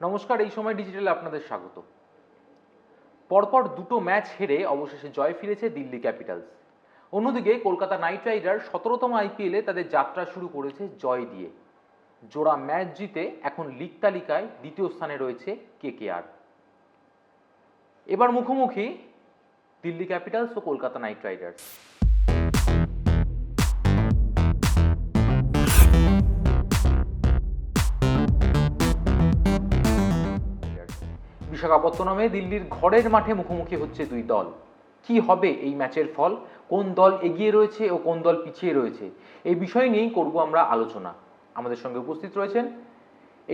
নমস্কার, এই সময় ডিজিটালে আপনাদের স্বাগত। পরপর দুটো ম্যাচ হেরে অবশেষে জয় ফিরেছে দিল্লি ক্যাপিটালস। অন্যদিকে কলকাতা নাইট রাইডার 17তম আইপিএলে তাদের যাত্রা শুরু করেছে জয় দিয়ে। জোড়া ম্যাচ জিতে এখন লিগ তালিকায় দ্বিতীয় স্থানে রয়েছে কেকেআর। এবার মুখোমুখি দিল্লি ক্যাপিটালস ও কলকাতা নাইট রাইডার্স। বিশাখাপত্তনমে দিল্লির ঘরের মাঠে মুখোমুখি হচ্ছে দুই দল। কি হবে এই ম্যাচের ফল, কোন দল এগিয়ে রয়েছে ও কোন দল পিছিয়ে রয়েছে, এই বিষয় নিয়েই করব আমরা আলোচনা। আমাদের সঙ্গে উপস্থিত রয়েছেন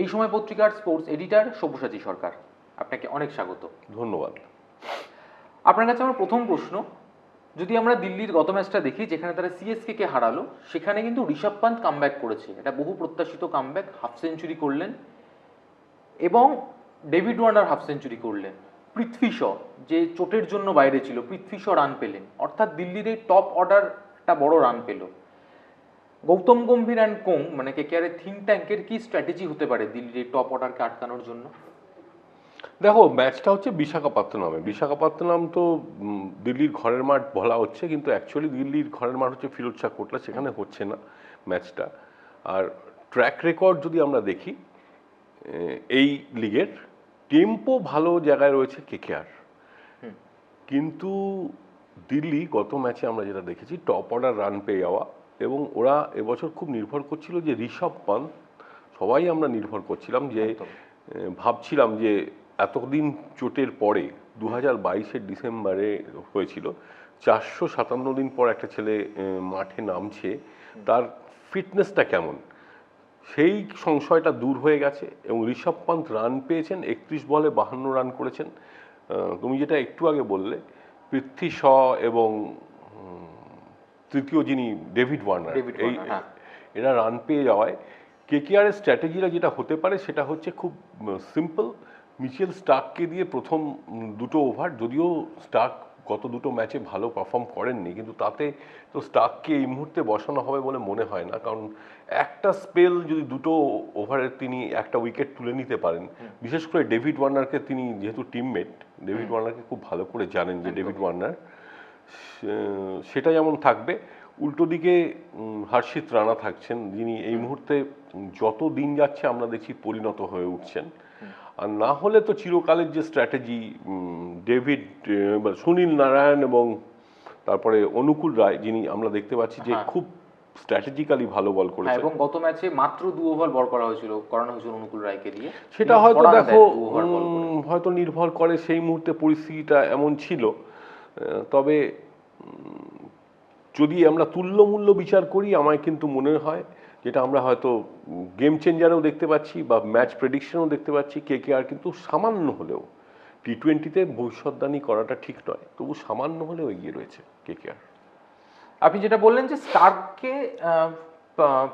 এই সময় পত্রিকার স্পোর্টস এডিটর সব্যসাচী সরকার। আপনাকে অনেক স্বাগত। ধন্যবাদ। আপনার কাছে আমার প্রথম প্রশ্ন, যদি আমরা দিল্লির গত ম্যাচটা দেখি যেখানে তারা সিএসকে কে হারালো, সেখানে কিন্তু ঋষভ পান্ত কামব্যাক করেছে। এটা বহু প্রত্যাশিত কামব্যাক, হাফ সেঞ্চুরি করলেন এবং ডেভিড ওয়ার্নার হাফ সেঞ্চুরি করলেন। পৃথ্বী শ যে চোটের জন্য বাইরে ছিল, পৃথ্বী শ রান পেলেন, অর্থাৎ দিল্লির এই টপ অর্ডার একটা বড় রান পেল। গৌতম গম্ভীর অ্যান্ড কোং মানে কেকেআরের থিঙ্ক ট্যাঙ্কের কি স্ট্র্যাটেজি হতে পারে দিল্লির এই টপ অর্ডারকে আটকানোর জন্য? দেখো, ম্যাচটা হচ্ছে বিশাখাপত্তনমে। বিশাখাপত্তনম তো দিল্লির ঘরের মাঠ বলা হচ্ছে, কিন্তু অ্যাকচুয়ালি দিল্লির ঘরের মাঠ হচ্ছে ফিরোজ শাহ কোটলা, সেখানে হচ্ছে না ম্যাচটা। আর ট্র্যাক রেকর্ড যদি আমরা দেখি এই লিগের, টেম্পো ভালো জায়গায় রয়েছে কেকেআর, কিন্তু দিল্লি গত ম্যাচে আমরা যেটা দেখেছি টপ অর্ডার রান পেয়ে যাওয়া, এবং ওরা এবছর খুব নির্ভর করছিল যে ঋষভ পান্ত, সবাই আমরা নির্ভর করছিলাম যে ভাবছিলাম যে এতদিন চোটের পরে 2022-এর ডিসেম্বরে হয়েছিল, 457 দিন পর একটা ছেলে মাঠে নামছে, তার ফিটনেসটা কেমন, সেই সংশয়টা দূর হয়ে গেছে। এবং ঋষভ পান্ত রান পেয়েছেন, 31 বলে 52 রান করেছেন। তুমি যেটা একটু আগে বললে, পৃথ্বী শ এবং তৃতীয় যিনি ডেভিড ওয়ার্নার, এরা রান পেয়ে যাওয়ায় কেকেআরের স্ট্র্যাটেজিটা যেটা হতে পারে সেটা হচ্ছে খুব সিম্পল। মিচেল স্টার্ককে দিয়ে প্রথম দুটো ওভার, যদিও স্টার্ক গত দুটো ম্যাচে ভালো পারফর্ম করেননি, কিন্তু তাতে তো স্টার্ককে এই মুহূর্তে বসানো হবে বলে মনে হয় না, কারণ একটা স্পেল যদি দুটো ওভারে তিনি একটা উইকেট তুলে নিতে পারেন, বিশেষ করে ডেভিড ওয়ার্নারকে, তিনি যেহেতু টিমমেট, ডেভিড ওয়ার্নারকে খুব ভালো করে জানেন যে ডেভিড ওয়ার্নার, সেটা যেমন থাকবে। উল্টো দিকে হর্ষিত রানা থাকছেন, যিনি এই মুহূর্তে যত দিন যাচ্ছে আমরা দেখছি পরিণত হয়ে উঠছেন। আর না হলে তো চিরকালের যে স্ট্র্যাটেজি, ডেভিড সুনীল নারায়ণ এবং তারপরে অনুকূল রায়, যিনি আমরা দেখতে পাচ্ছি যে খুব স্ট্র্যাটেজিক্যালি ভালো বল করেছে, এবং গত ম্যাচে মাত্র 2 ওভার বল করানো হয়েছিল অনুকূল রায়কে দিয়ে। সেটা হয়তো দেখো হয়তো নির্ভর করে সেই মুহূর্তে পরিস্থিতিটা এমন ছিল। তবে যদি আমরা তুল্যমূল্য বিচার করি, আমায় কিন্তু মনে হয় যেটা আমরা হয়তো গেম চেঞ্জারেও দেখতে পাচ্ছি বা ম্যাচ প্রেডিকশনেও দেখতে পাচ্ছি, কেকেআর কিন্তু সামান্য হলেও টি-20-তে ভবিষ্যৎবাণী করাটা ঠিক নয়, তবু সামান্য হলেও এগিয়ে রয়েছে কেকেআর। আপনি যেটা বললেন যে স্টার্ককে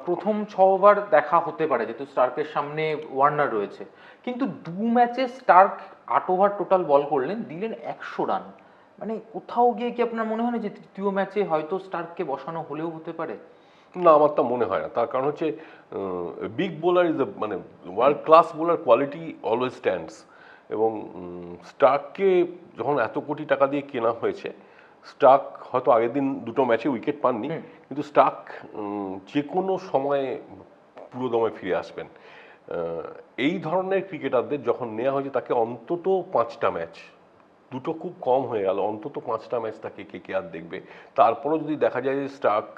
প্রথম 6 ওভার দেখা হতে পারে, যেহেতু স্টার্কের সামনে ওয়ার্নার রয়েছে, কিন্তু দু ম্যাচে স্টার্ক 8 ওভার টোটাল বল করলেন, দিলেন 100 রান। মানে কোথাও গিয়ে কি আপনার মনে হয় না যে তৃতীয় ম্যাচে হয়তো স্টার্ককে বসানো হলেও হতে পারে? না, আমার তা মনে হয় না। তার কারণ হচ্ছে বিগ বোলার ইজ মানে world class bowler, quality always stands. এবং স্টার্ককে যখন এত কোটি টাকা দিয়ে কেনা হয়েছে, স্টার্ক হয়তো আগের দিন দুটো ম্যাচে উইকেট পাননি, কিন্তু স্টার্ক যে কোনো সময়ে পুরোদমে ফিরে আসবেন। এই ধরনের ক্রিকেটারদের যখন নেওয়া হয়েছে, তাকে অন্তত 5টা ম্যাচ, দুটো খুব কম হয়ে গেল, অন্তত 5টা ম্যাচ তাকে কেকেআর দেখবে। তারপরও যদি দেখা যায় যে স্টার্ক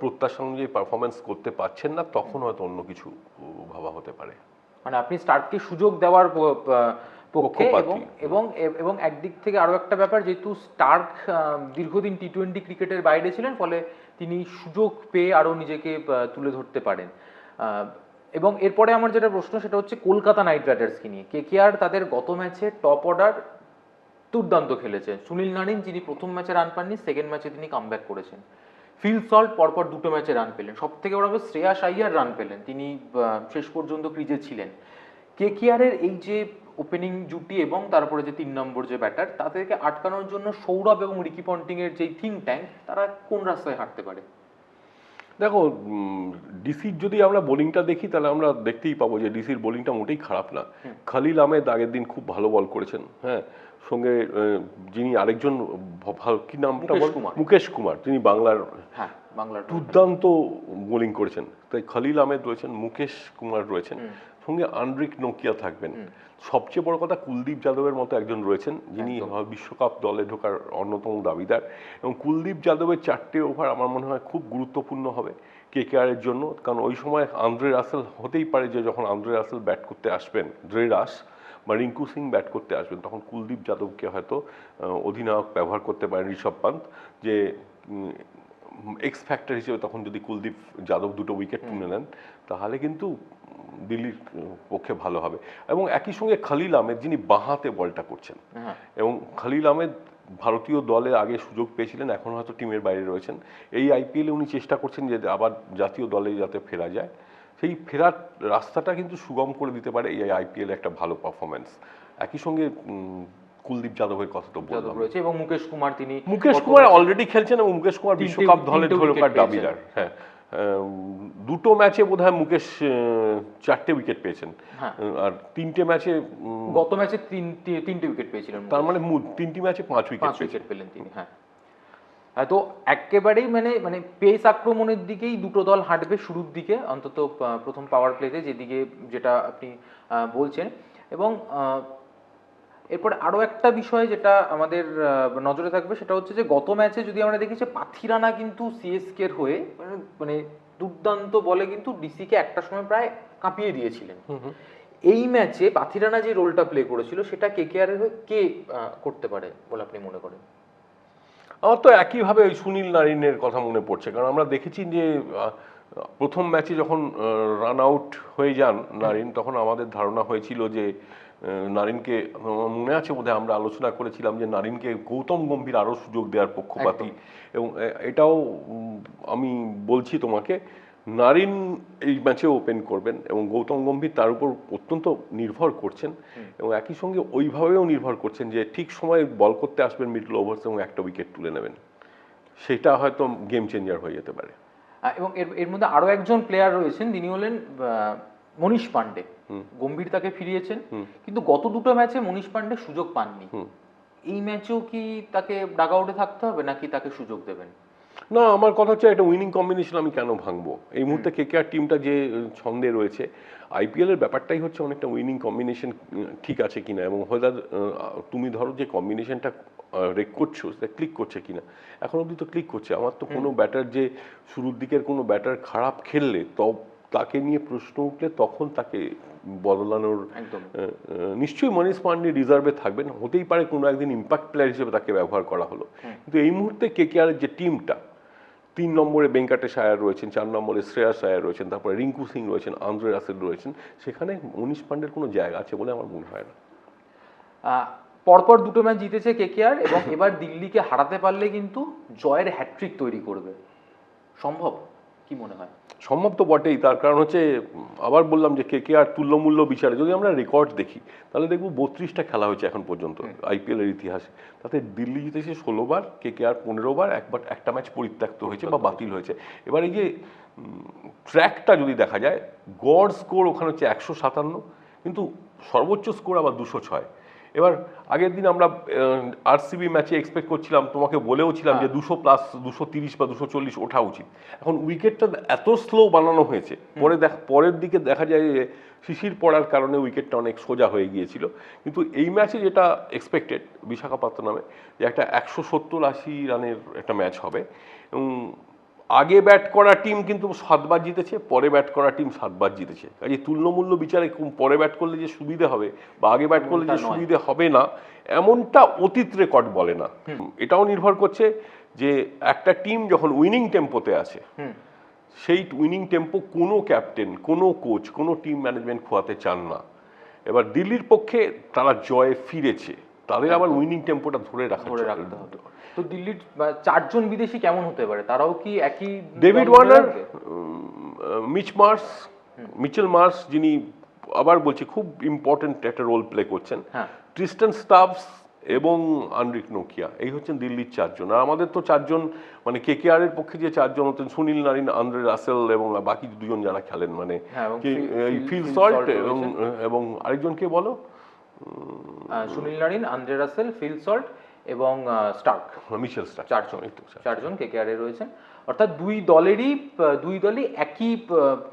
প্রত্যাশা অনুযায়ী পারফরমেন্স করতে পারছেন না, তখন হয়তো অন্য কিছু ভাবা হতে পারে। মানে আপনি স্টার্ককে সুযোগ দেওয়ার পক্ষে, এবং একদিক থেকে আরো একটা ব্যাপার, যেহেতু স্টার্ক দীর্ঘদিন টি-20 ক্রিকেটের বাইরে ছিলেন, ফলে তিনি সুযোগ পেয়ে আরো নিজেকে তুলে ধরতে পারেন। এবং এরপরে আমার যেটা প্রশ্ন সেটা হচ্ছে কলকাতা নাইট রাইডার্সকে নিয়ে। কেকেআর তাদের গত ম্যাচে টপ অর্ডার দুর্দান্ত খেলেছে। সুনীল নারিন, যিনি প্রথম ম্যাচে রান পাননি, সেকেন্ড ম্যাচে তিনি কামব্যাক করেছেন। ফিল সল্ট পরপর দুটো ম্যাচে রান পেলেন। সব থেকে বড় ব্যাপার, শ্রেয়াস আইয়ার রান পেলেন, তিনি শেষ পর্যন্ত ক্রিজে ছিলেন। কেকেআরের এই যে ওপেনিং জুটি এবং তারপরে যে 3 নম্বর যে ব্যাটার, তাদেরকে আটকানোর জন্য সৌরভ এবং রিকি পন্টিং এর যে থিঙ্ক ট্যাঙ্ক, তারা কোন রাস্তায় হাঁটতে পারে? দেখো ডিসির যদি আমরা বোলিংটা দেখি তাহলে আমরা দেখতেই পাবো যে ডিসির বোলিংটা মোটেই খারাপ না। খালিল আহমেদ আগের দিন খুব ভালো বল করেছেন, হ্যাঁ, সঙ্গে যিনি আরেকজন কি নামটা মুকেশ কুমার, তিনি বাংলার দুর্দান্ত বোলিং করেছেন। তাই খালিল আহমেদ রয়েছেন, মুকেশ কুমার রয়েছেন, সঙ্গে আন্দ্রিক নোকিয়া থাকবেন। সবচেয়ে বড় কথা কুলদীপ যাদবের মতো একজন রয়েছেন যিনি বিশ্বকাপ দলে ঢোকার অন্যতম দাবিদার, এবং কুলদীপ যাদবের 4টে ওভার আমার মনে হয় খুব গুরুত্বপূর্ণ হবে কেকেআরের জন্য। কারণ ওই সময় আন্দ্রে রাসেল হতেই পারে যে যখন আন্দ্রে রাসেল ব্যাট করতে আসবেন, ড্রে রাস বা রিঙ্কু সিং ব্যাট করতে আসবেন, তখন কুলদীপ যাদবকে হয়তো অধিনায়ক ব্যবহার করতে পারেন ঋষভ পান্ত, যে এক্স ফ্যাক্টর হিসেবে। তখন যদি কুলদীপ যাদব 2টো উইকেট তুলে নেন তাহলে কিন্তু দিল্লির পক্ষে ভালো হবে। এবং একই সঙ্গে খালিল আহমেদ যিনি বাঁহাতে বলটা করছেন, এবং খালিল আহমেদ ভারতীয় দলে আগে সুযোগ পেয়েছিলেন, এখন হয়তো টিমের বাইরে রয়েছেন। এই আইপিএলে উনি চেষ্টা করছেন যে আবার জাতীয় দলে যাতে ফেরা যায়, সেই ফেরার রাস্তাটা কিন্তু সুগম করে দিতে পারে এই আইপিএলে একটা ভালো পারফরমেন্স। একই সঙ্গে কুলদীপ যাদবের কথা তো বললাম রয়েছে, এবং মুকেশ কুমার অলরেডি খেলছেন, এবং মুকেশ কুমার বিশ্বকাপ দলে ঢোকার দাবিদার। হ্যাঁ, 2টো ম্যাচে বোধহয় মুকেশ 4টে উইকেট পেয়েছেন, আর 3টে ম্যাচে, গত ম্যাচে 3টে উইকেট পেয়েছিলেন, তার মানে 3টি ম্যাচে 5 উইকেট পেলেন তিনি। হ্যাঁ, তো একেবারেই মানে পেস আক্রমণের দিকেই দুটো দল হাঁটবে শুরুর দিকে, অন্তত প্রথম পাওয়ার প্লেতে যেদিকে, যেটা আপনি বলছেন। এবং এরপর আরও একটা বিষয় যেটা আমাদের নজরে থাকবে সেটা হচ্ছে যে গত ম্যাচে যদি আমরা দেখি যে পাথিরানা কিন্তু সিএসকের হয়ে মানে দুর্দান্ত বলে কিন্তু ডিসিকে একটা সময় প্রায় কাঁপিয়ে দিয়েছিলেন। এই ম্যাচে পাথিরানা যে রোলটা প্লে করেছিল সেটা কেকেআর এর হয়ে কে করতে পারে বলে আপনি মনে করেন? আমার তো একইভাবে ওই সুনীল নারিনের কথা মনে পড়ছে, কারণ আমরা দেখেছি যে প্রথম ম্যাচে যখন রান আউট হয়ে যান নারিন, তখন আমাদের ধারণা হয়েছিল যে নারিনকে, মনে আছে বোধহয় আমরা আলোচনা করেছিলাম যে নারিনকে গৌতম গম্ভীর আরও সুযোগ দেওয়ার পক্ষপাতী। এবং এটাও আমি বলছি তোমাকে, নারিন এই ম্যাচে ওপেন করবেন এবং গৌতম গম্ভীর তার উপর অত্যন্ত নির্ভর করছেন, এবং একই সঙ্গে ওইভাবেও নির্ভর করছেন যে ঠিক সময়ে বল করতে আসবেন মিডল ওভার্স এবং একটা উইকেট তুলে নেবেন। সেটা হয়তো গেম চেঞ্জার হয়ে যেতে পারে। এবং এর মধ্যে আরও একজন প্লেয়ার রয়েছেন, তিনি হলেন মনীষ পান্ডে। গম্ভীর তাকে ফিরিয়েছেন, কিন্তু গত 2টো ম্যাচে মনীষ পান্ডে সুযোগ পাননি। এই ম্যাচেও কি তাকে ডাগ আউটে থাকতে হবে নাকি তাকে সুযোগ দেবেন? না, আমার কথা হচ্ছে একটা উইনিং কম্বিনেশন আমি কেন ভাঙবো? এই মুহূর্তে কেকেআর টিমটা যে ছন্দে রয়েছে, আইপিএল এর ব্যাপারটাই হচ্ছে অনেকটা উইনিং কম্বিনেশন ঠিক আছে কিনা, এবং হয়তো তুমি ধরো যে কম্বিনেশনটা রেক করছো সেটা ক্লিক করছে কিনা। এখন অবধি তো ক্লিক করছে। আমার তো কোনো ব্যাটার যে শুরুর দিকের কোনো ব্যাটার খারাপ খেললে তাকে নিয়ে প্রশ্ন উঠলে তখন তাকে বদলানোর, নিশ্চয়ই মনীষ পান্ডে রিজার্ভে থাকবেন, হতেই পারে কোনো একদিন ইম্প্যাক্ট প্লেয়ার হিসেবে তাকে ব্যবহার করা হলো। কিন্তু এই মুহূর্তে কেকেআরের যে টিমটা, 3 নম্বরে ভেঙ্কটেশ আয়ার রয়েছেন, 4 নম্বরে শ্রেয়াস আয়ার রয়েছেন, তারপরে রিঙ্কু সিং রয়েছেন, আন্দ্রে রাসেল রয়েছেন, সেখানে মনীষ পান্ডের কোনো জায়গা আছে বলে আমার মনে হয় না। পরপর 2টো ম্যাচ জিতেছে কেকেআর, এবং এবার দিল্লিকে হারাতে পারলে কিন্তু জয়ের হ্যাট্রিক তৈরি করবে। সম্ভব কি মনে হয়? সম্ভব তো বটেই, তার কারণ হচ্ছে আবার বললাম যে কেকেআর তুল্যমূল্য বিচারে যদি আমরা রেকর্ড দেখি তাহলে দেখব 32টা খেলা হয়েছে এখন পর্যন্ত আইপিএল এর ইতিহাসে, তাতে দিল্লি জিতেছে 16বার, কেকেআর 15বার, একবার একটা ম্যাচ পরিত্যক্ত হয়েছে বা বাতিল হয়েছে। এবার এই যে ট্র্যাকটা যদি দেখা যায়, গড় স্কোর ওখানে হচ্ছে 157, কিন্তু সর্বোচ্চ স্কোর আবার 206। এবার আগের দিন আমরা আরসিবি ম্যাচে এক্সপেক্ট করছিলাম, তোমাকে বলেও ছিলাম যে 200+ 230 বা 240 ওঠা উচিত। এখন উইকেটটা এত স্লো বানানো হয়েছে, পরের দিকে দেখা যায় যে শিশির পড়ার কারণে উইকেটটা অনেক সোজা হয়ে গিয়েছিল। কিন্তু এই ম্যাচে যেটা এক্সপেক্টেড বিশাখাপত্তনমে, যে একটা 170-80 রানের একটা ম্যাচ হবে, এবং আগে ব্যাট করা টিম কিন্তু 7বার জিতেছে, পরে ব্যাট করা টিম 7বার জিতেছে। কাজে তুল্যমূল্য বিচারে পরে ব্যাট করলে যে সুবিধে হবে বা আগে ব্যাট করলে যে সুবিধে হবে না, এমনটা অতীত রেকর্ড বলে না। এটাও নির্ভর করছে যে একটা টিম যখন উইনিং টেম্পোতে আছে, সেই উইনিং টেম্পো কোনো ক্যাপ্টেন, কোনো কোচ, কোনো টিম ম্যানেজমেন্ট খোয়াতে চান না। এবার দিল্লির পক্ষে তারা জয়ে ফিরেছে, তাদের আবার উইনিং টেম্পোটা ধরে রাখতে হবে। তো দিল্লির 4জন বিদেশি কেমন হতে পারে? তারাও কি একই? ডেভিড ওয়ার্নার, মিচেল মার্শ, যিনি আবার বলছি খুব ইম্পর্টেন্ট একটা রোল প্লে করছেন, ট্রিস্টন স্টাবস এবং আন্দ্রিক নোকিয়া, এই হচ্ছেন দিল্লির চারজন। আর আমাদের তো চারজন, মানে কেকেআর এর পক্ষে যে চারজন হচ্ছেন সুনীল নারিন, আন্দ্রে রাসেল এবং বাকি দুজন যারা খেলেন, মানে ফিল সল্ট এবং আরেকজন কে বলো? Sunil Narine, Andre Russell, Phil Salt এবং স্টার্ক, মিশেল স্টার্ক, চারজন কেকেআর এ রয়েছেন। অর্থাৎ দুই দলই একই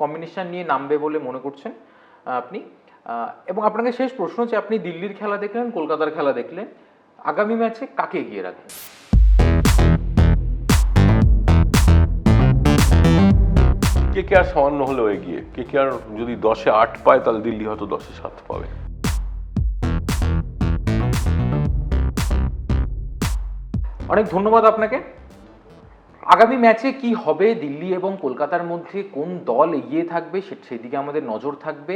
কম্বিনেশন নিয়ে নামবে বলে মনে করছেন আপনি। এবং আপনাকে শেষ প্রশ্ন, যে আপনি দিল্লির খেলা দেখলেন, কলকাতার খেলা দেখলেন, আগামী ম্যাচে কাকে এগিয়ে রাখেন? কেকেআর সামান্য হলেও এগিয়ে। কেকেআর যদি 10-এ 8 পায়, তাহলে দিল্লি হয়তো 10-এ 7 পাবে। অনেক ধন্যবাদ আপনাকে। আগামী ম্যাচে কি হবে, দিল্লি এবং কলকাতার মধ্যে কোন দল এগিয়ে থাকবে সেদিকে আমাদের নজর থাকবে।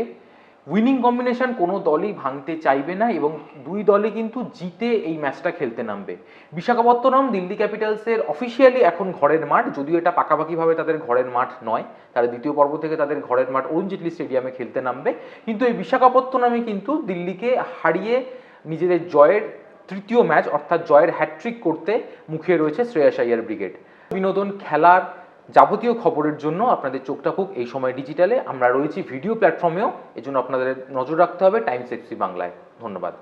উইনিং কম্বিনেশন কোনো দলই ভাঙতে চাইবে না এবং দুই দলই কিন্তু জিতে এই ম্যাচটা খেলতে নামবে। বিশাখাপত্তনম দিল্লি ক্যাপিটালসের অফিসিয়ালি এখন ঘরের মাঠ, যদিও এটা পাকাপাকিভাবে তাদের ঘরের মাঠ নয়, তারা দ্বিতীয় পর্ব থেকে তাদের ঘরের মাঠ অরুণ জেটলি স্টেডিয়ামে খেলতে নামবে। কিন্তু এই বিশাখাপত্তনমে কিন্তু দিল্লিকে হারিয়ে নিজেদের জয়ের তৃতীয় ম্যাচ অর্থাৎ জয়ের হ্যাট্রিক করতে মুখে রয়েছে শ্রেয়াস আইয়ার ব্রিগেড। বিনোদন, খেলার যাবতীয় খবরের জন্য আপনাদের চোখ থাকুক এই সময় ডিজিটালে। আমরা রয়েছি ভিডিও প্ল্যাটফর্মেও, এজন্য আপনাদের নজর রাখতে হবে টাইমস এক্সপি বাংলায়। ধন্যবাদ।